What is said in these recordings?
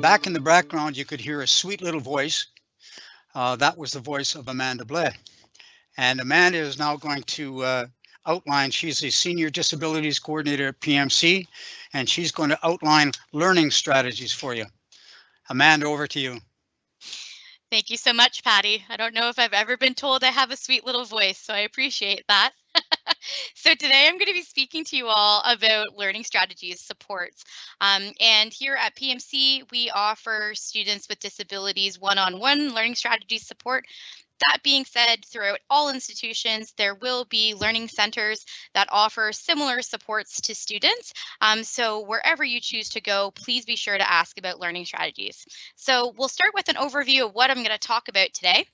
back in the background, you could hear a sweet little voice. That was the voice of Amanda Blais. And Amanda is now going to outline, she's a Senior Disabilities Coordinator at PMC, and she's going to outline learning strategies for you. Amanda, over to you. Thank you so much, Patty. I don't know if I've ever been told I have a sweet little voice, so I appreciate that. So today I'm going to be speaking to you all about learning strategies supports. And here at PMC, we offer students with disabilities one-on-one learning strategies support. That being said, throughout all institutions, there will be learning centers that offer similar supports to students. So wherever you choose to go, please be sure to ask about learning strategies. So we'll start with an overview of what I'm going to talk about today.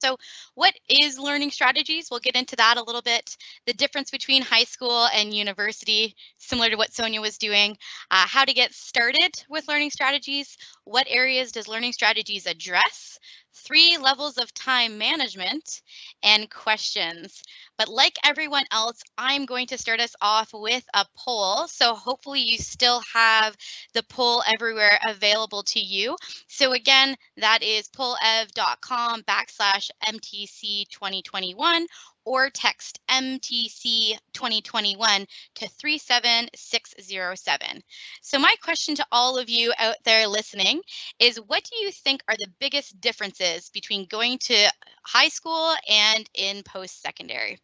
So what is learning strategies? We'll get into that a little bit. The difference between high school and university, similar to what Sonia was doing. How to get started with learning strategies. What areas does learning strategies address? 3 levels of time management and questions. But like everyone else, I'm going to start us off with a poll. So hopefully you still have the poll everywhere available to you. So again, that is pollev.com/MTC2021 or text MTC 2021 to 37607. So my question to all of you out there listening is, what do you think are the biggest differences between going to high school and in post-secondary?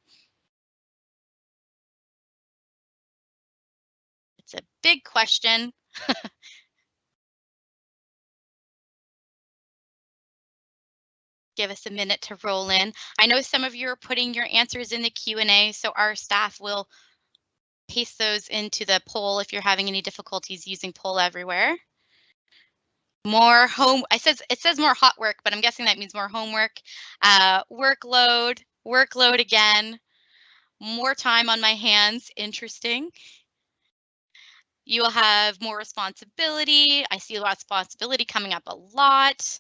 It's a big question. Give us a minute to roll in. I know some of you are putting your answers in the Q&A, so our staff will paste those into the poll if you're having any difficulties using poll everywhere. More home, it says more hot work, but I'm guessing that means more homework. Workload again. More time on my hands, interesting. You will have more responsibility. I see responsibility coming up a lot.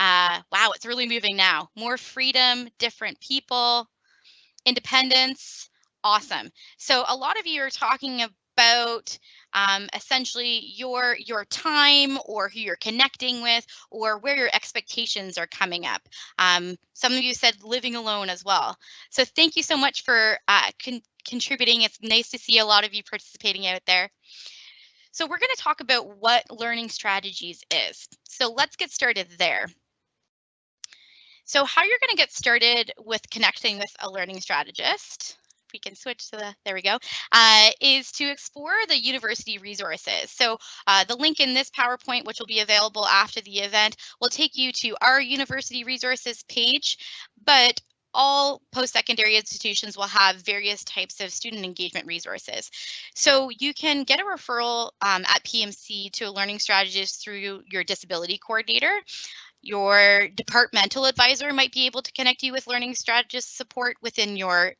Wow, it's really moving now. More freedom, different people, independence, awesome. So a lot of you are talking about essentially your time or who you're connecting with or where your expectations are coming up. Some of you said living alone as well. So thank you so much for contributing. It's nice to see a lot of you participating out there. So we're going to talk about what learning strategies is. So let's get started there. So how you're going to get started with connecting with a learning strategist, if we can switch to there we go, is to explore the university resources. So the link in this PowerPoint, which will be available after the event, will take you to our university resources page, but all post-secondary institutions will have various types of student engagement resources. So you can get a referral at PMC to a learning strategist through your disability coordinator. Your departmental advisor might be able to connect you with learning strategist support within your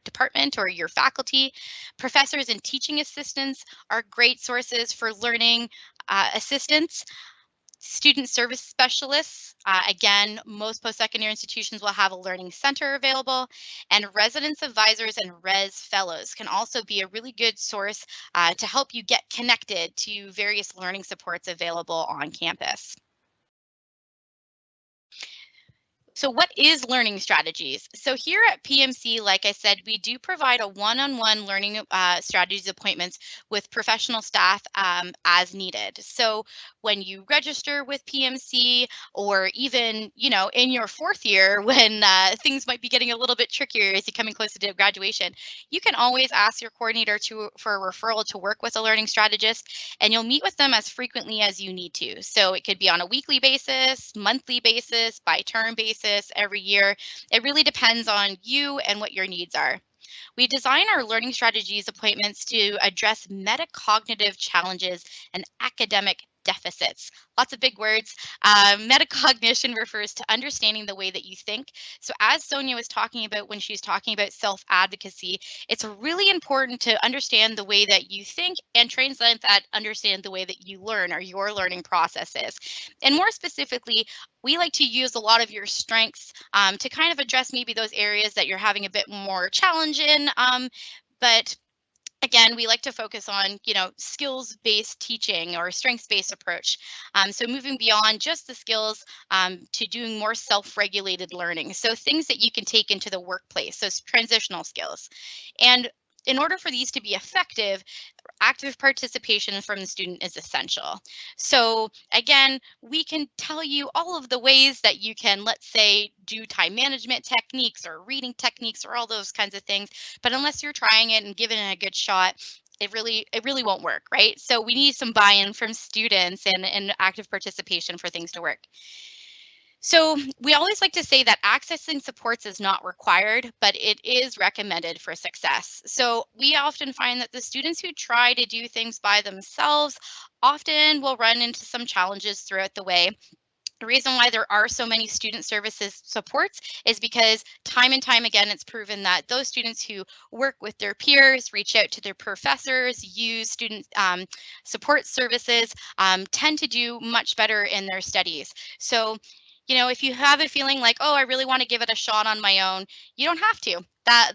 department or your faculty. Professors and teaching assistants are great sources for learning assistance. Student service specialists, again, most post-secondary institutions will have a learning center available, and residence advisors and res fellows can also be a really good source to help you get connected to various learning supports available on campus. So what is learning strategies? So here at PMC, like I said, we do provide a one-on-one learning strategies appointments with professional staff as needed. So when you register with PMC, or even, you know, in your 4th year when things might be getting a little bit trickier as you're coming closer to graduation, you can always ask your coordinator for a referral to work with a learning strategist, and you'll meet with them as frequently as you need to. So it could be on a weekly basis, monthly basis, by term basis, every year. It really depends on you and what your needs are. We design our learning strategies appointments to address metacognitive challenges and academic deficits. Lots of big words. Metacognition refers to understanding the way that you think. So as Sonia was talking about when she was talking about self-advocacy, it's really important to understand the way that you think and translate that, understand the way that you learn or your learning processes. And more specifically, we like to use a lot of your strengths to kind of address maybe those areas that you're having a bit more challenge in, but Again, we like to focus on, skills-based teaching or strengths-based approach. So moving beyond just the skills to doing more self-regulated learning. So things that you can take into the workplace, so transitional skills. And in order for these to be effective, active participation from the student is essential. So again, we can tell you all of the ways that you can, let's say, do time management techniques or reading techniques or all those kinds of things. But unless you're trying it and giving it a good shot, it really won't work, right? So we need some buy-in from students and active participation for things to work. So we always like to say that accessing supports is not required, but it is recommended for success. So we often find that the students who try to do things by themselves often will run into some challenges throughout the way. The reason why there are so many student services supports is because time and time again, it's proven that those students who work with their peers, reach out to their professors, use student support services, tend to do much better in their studies. So, if you have a feeling like, oh, I really want to give it a shot on my own, you don't have to.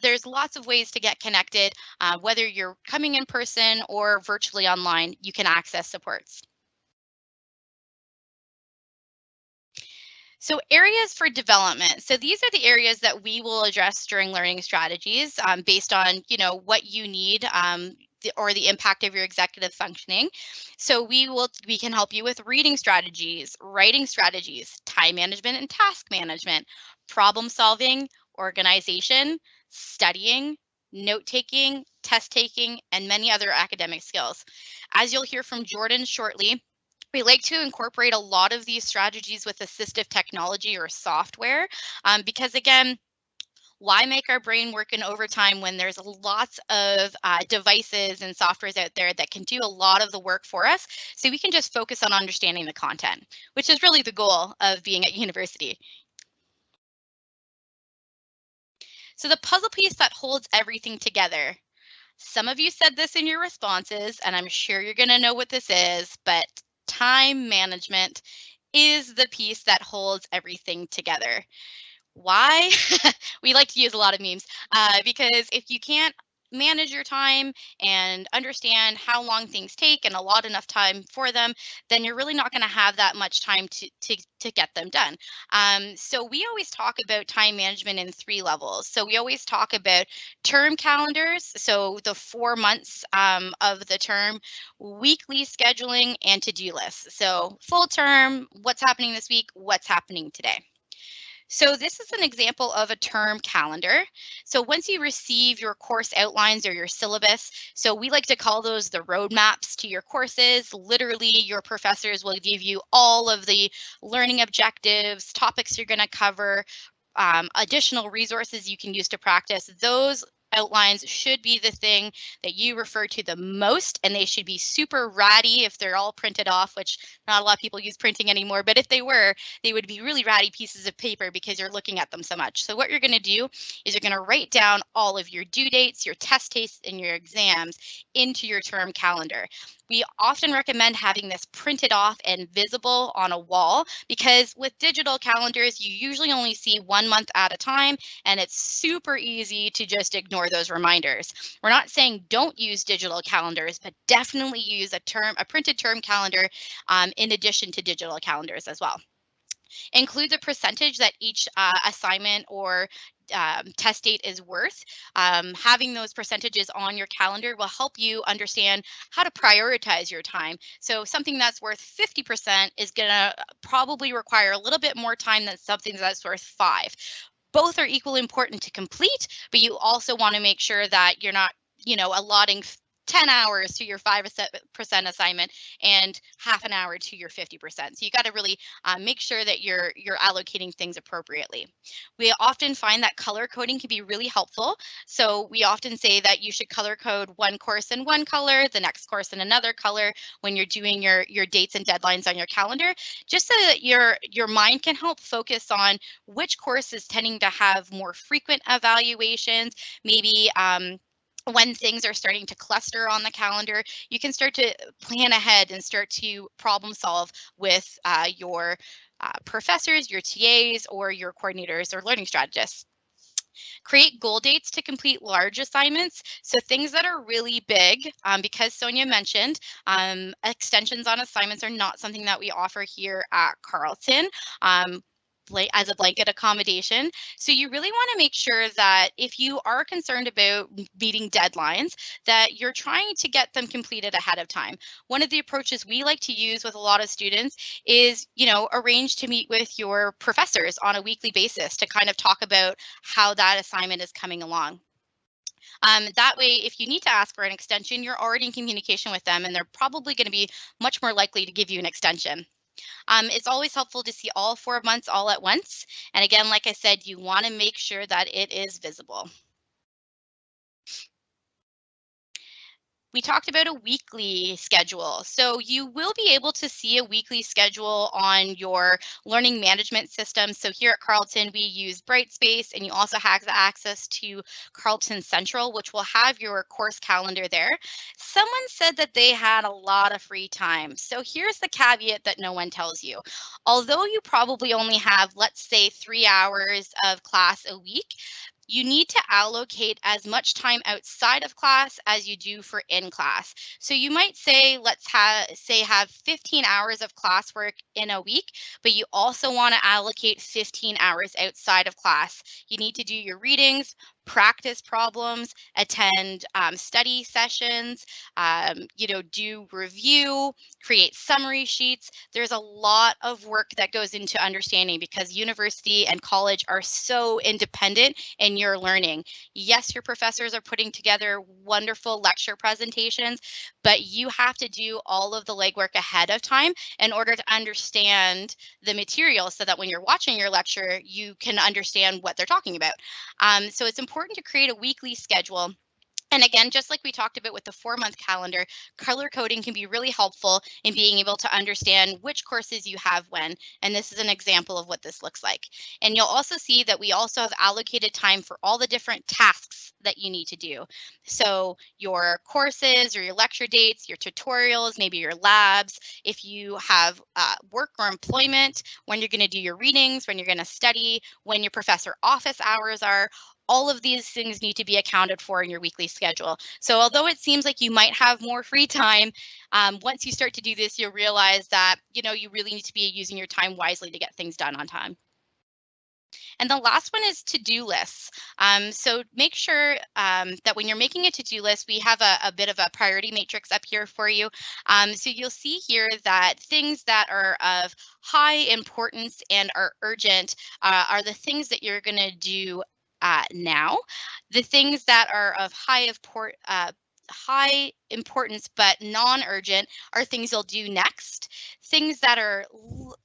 There's lots of ways to get connected, whether you're coming in person or virtually online, you can access supports. So areas for development. So these are the areas that we will address during learning strategies based on, what you need or the impact of your executive functioning. So we can help you with reading strategies, writing strategies, time management and task management, problem solving, organization, studying, note taking, test taking, and many other academic skills. As you'll hear from Jordan shortly, we like to incorporate a lot of these strategies with assistive technology or software because, again, why make our brain work in overtime when there's lots of devices and softwares out there that can do a lot of the work for us, so we can just focus on understanding the content, which is really the goal of being at university. So the puzzle piece that holds everything together. Some of you said this in your responses, and I'm sure you're going to know what this is, but time management is the piece that holds everything together. Why? We like to use a lot of memes because if you can't manage your time and understand how long things take and allot enough time for them, then you're really not going to have that much time to get them done. So we always talk about time management in 3 levels. So we always talk about term calendars, so the 4 months of the term, weekly scheduling, and to-do lists. So full term, what's happening this week, what's happening today. So this is an example of a term calendar. So once you receive your course outlines or your syllabus, so we like to call those the roadmaps to your courses. Literally, your professors will give you all of the learning objectives, topics you're going to cover, additional resources you can use to practice. Those outlines should be the thing that you refer to the most, and they should be super ratty if they're all printed off, which not a lot of people use printing anymore, but if they were, they would be really ratty pieces of paper because you're looking at them so much. So what you're going to do is you're going to write down all of your due dates, your test tastes, and your exams into your term calendar. We often recommend having this printed off and visible on a wall because with digital calendars, you usually only see 1 month at a time, and it's super easy to just ignore those reminders. We're not saying don't use digital calendars, but definitely use a printed term calendar in addition to digital calendars as well. Include the percentage that each assignment or test date is worth. Having those percentages on your calendar will help you understand how to prioritize your time. So something that's worth 50% is going to probably require a little bit more time than something that's worth 5. Both are equally important to complete, but you also want to make sure that you're not, allotting 10 hours to your 5% assignment and half an hour to your 50%. So you got to really make sure that you're allocating things appropriately. We often find that color coding can be really helpful. So we often say that you should color code one course in one color, the next course in another color when you're doing your dates and deadlines on your calendar, just so that your mind can help focus on which course is tending to have more frequent evaluations, maybe when things are starting to cluster on the calendar, you can start to plan ahead and start to problem solve with your professors, your TAs, or your coordinators or learning strategists. Create goal dates to complete large assignments. So things that are really big, because Sonia mentioned, extensions on assignments are not something that we offer here at Carleton. As a blanket accommodation. So you really want to make sure that if you are concerned about meeting deadlines, that you're trying to get them completed ahead of time. One of the approaches we like to use with a lot of students is, arrange to meet with your professors on a weekly basis to kind of talk about how that assignment is coming along. That way, if you need to ask for an extension, you're already in communication with them and they're probably going to be much more likely to give you an extension. It's always helpful to see all 4 months all at once. And again, like I said, you want to make sure that it is visible. We talked about a weekly schedule. So you will be able to see a weekly schedule on your learning management system. So here at Carleton, we use Brightspace, and you also have access to Carleton Central, which will have your course calendar there. Someone said that they had a lot of free time. So here's the caveat that no one tells you. Although you probably only have, let's say, 3 hours of class a week, you need to allocate as much time outside of class as you do for in class. So you might say, let's have 15 hours of classwork in a week, but you also want to allocate 15 hours outside of class. You need to do your readings, practice problems, attend study sessions, do review, create summary sheets. There's a lot of work that goes into understanding because university and college are so independent in your learning. Yes, your professors are putting together wonderful lecture presentations, but you have to do all of the legwork ahead of time in order to understand the material so that when you're watching your lecture, you can understand what they're talking about. So it's important to create a weekly schedule. And again, just like we talked about with the 4-month calendar, color coding can be really helpful in being able to understand which courses you have when. And this is an example of what this looks like. And you'll also see that we also have allocated time for all the different tasks that you need to do. So your courses or your lecture dates, your tutorials, maybe your labs, if you have work or employment, when you're going to do your readings, when you're going to study, when your professor office hours are, all of these things need to be accounted for in your weekly schedule. So although it seems like you might have more free time, once you start to do this, you'll realize that, you really need to be using your time wisely to get things done on time. And the last one is to-do lists. So make sure that when you're making a to-do list, we have a bit of a priority matrix up here for you. So you'll see here that things that are of high importance and are urgent are the things that you're going to do now. The things that are of high importance but non-urgent are things you'll do next. Things that are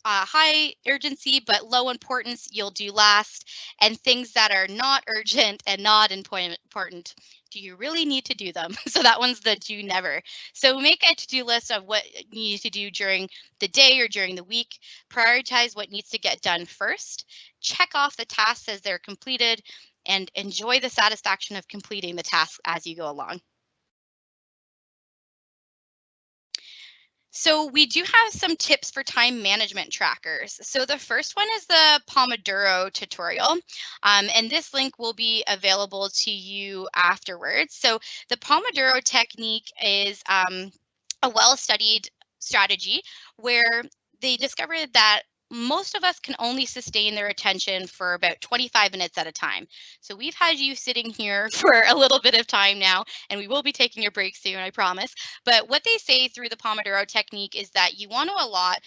high urgency but low importance you'll do last, and things that are not urgent and not important, do you really need to do them? So that one's the do never. So make a to-do list of what you need to do during the day or during the week. Prioritize what needs to get done first. Check off the tasks as they're completed and enjoy the satisfaction of completing the task as you go along. So we do have some tips for time management trackers. So the first one is the Pomodoro tutorial, and this link will be available to you afterwards. So the Pomodoro technique is a well-studied strategy where they discovered that most of us can only sustain their attention for about 25 minutes at a time. So we've had you sitting here for a little bit of time now, and we will be taking a break soon, I promise. But what they say through the Pomodoro technique is that you want to allot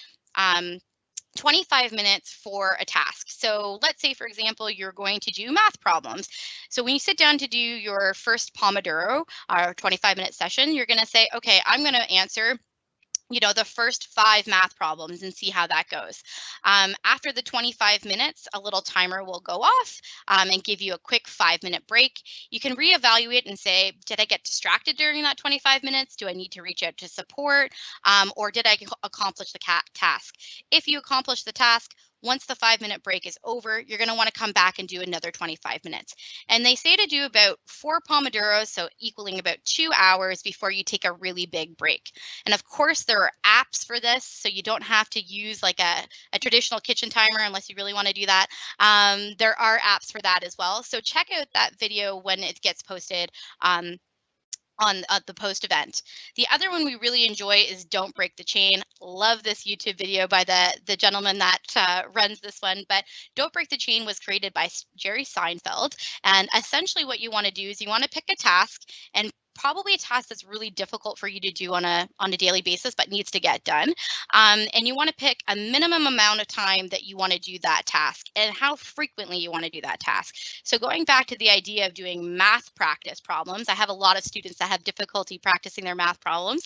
25 minutes for a task. So let's say, for example, you're going to do math problems. So when you sit down to do your first Pomodoro, or 25-minute session, you're going to say, okay, I'm going to answer the first 5 math problems and see how that goes. After the 25 minutes, a little timer will go off and give you a quick 5-minute break. You can reevaluate and say, did I get distracted during that 25 minutes? Do I need to reach out to support? Or did I accomplish the task? If you accomplish the task, once the 5-minute break is over, you're going to want to come back and do another 25 minutes. And they say to do about 4 Pomodoros, so equaling about 2 hours before you take a really big break. And of course, there are apps for this, so you don't have to use like a traditional kitchen timer unless you really want to do that. There are apps for that as well. So check out that video when it gets posted on the post event. The other one we really enjoy is Don't Break the Chain. Love this YouTube video by the gentleman that runs this one, but Don't Break the Chain was created by Jerry Seinfeld. And essentially what you want to do is you want to pick a task, and probably a task that's really difficult for you to do on a daily basis, but needs to get done. And you want to pick a minimum amount of time that you want to do that task and how frequently you want to do that task. So going back to the idea of doing math practice problems, I have a lot of students that have difficulty practicing their math problems.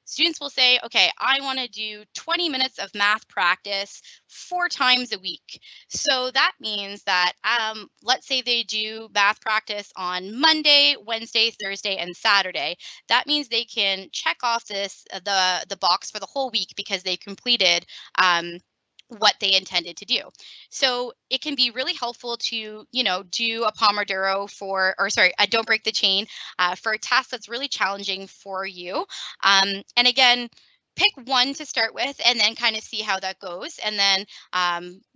Students will say, okay, I want to do 20 minutes of math practice 4 times a week. So that means that let's say they do math practice on Monday, Wednesday, Thursday, and Saturday. That means they can check off the box for the whole week because they've completed what they intended to do. So it can be really helpful to, do a Pomodoro a Don't Break the Chain for a task that's really challenging for you. And again, pick one to start with and then kind of see how that goes. And then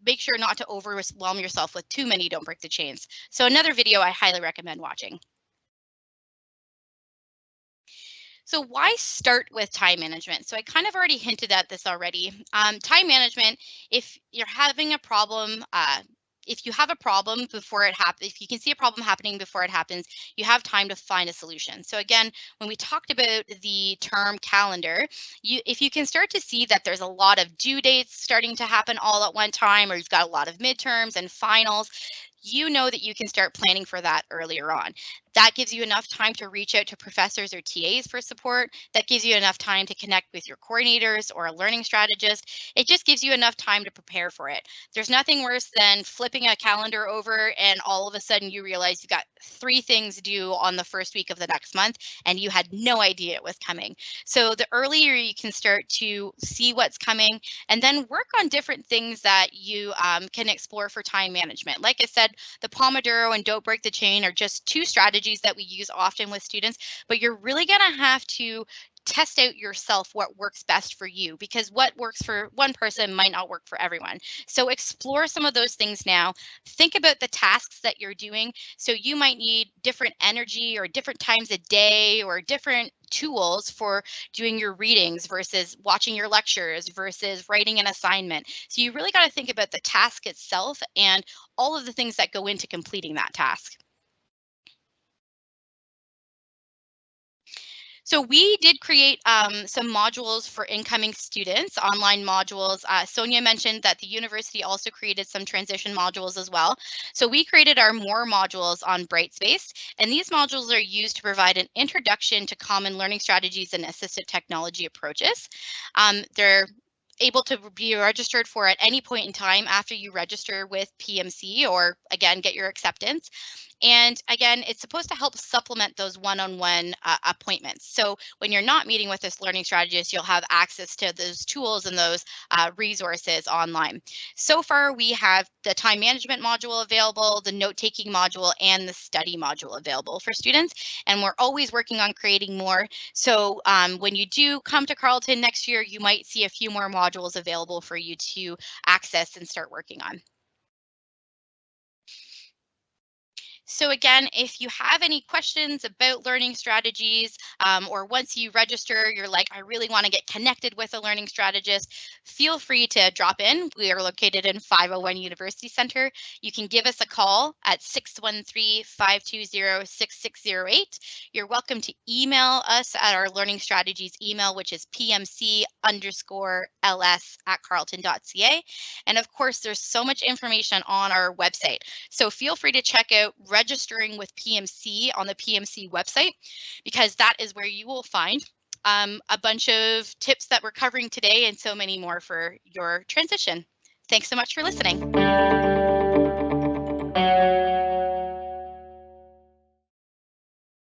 make sure not to overwhelm yourself with too many Don't Break the Chains. So another video I highly recommend watching. So why start with time management? So I kind of already hinted at this already. Time management, if you're having a problem, if you have a problem before it happens, if you can see a problem happening before it happens, you have time to find a solution. So again, when we talked about the term calendar, if you can start to see that there's a lot of due dates starting to happen all at one time, or you've got a lot of midterms and finals, you know that you can start planning for that earlier on. That gives you enough time to reach out to professors or TAs for support. That gives you enough time to connect with your coordinators or a learning strategist. It just gives you enough time to prepare for it. There's nothing worse than flipping a calendar over and all of a sudden you realize you've got 3 things due on the first week of the next month and you had no idea it was coming. So the earlier you can start to see what's coming and then work on different things that you can explore for time management. Like I said, the Pomodoro and Don't Break the Chain are just 2 strategies that we use often with students, but you're really going to have to test out yourself what works best for you, because what works for one person might not work for everyone. So explore some of those things now. Think about the tasks that you're doing. So you might need different energy or different times a day or different tools for doing your readings versus watching your lectures versus writing an assignment. So you really got to think about the task itself and all of the things that go into completing that task. So we did create some modules for incoming students, online modules. Sonia mentioned that the university also created some transition modules as well. So we created our More modules on Brightspace, and these modules are used to provide an introduction to common learning strategies and assistive technology approaches. They're able to be registered for at any point in time after you register with PMC or again get your acceptance. And again, it's supposed to help supplement those one-on-one appointments. So when you're not meeting with this learning strategist, you'll have access to those tools and those resources online. So far, we have the time management module available, the note-taking module, and the study module available for students. And we're always working on creating more. So when you do come to Carleton next year, you might see a few more modules available for you to access and start working on. So again, if you have any questions about learning strategies, or once you register, you're like, I really want to get connected with a learning strategist, feel free to drop in. We are located in 501 University Centre. You can give us a call at 613-520-6608. You're welcome to email us at our learning strategies email, which is PMC_LS@carleton.ca. And of course, there's so much information on our website. So feel free to check out registering with PMC on the PMC website, because that is where you will find a bunch of tips that we're covering today and so many more for your transition. Thanks so much for listening.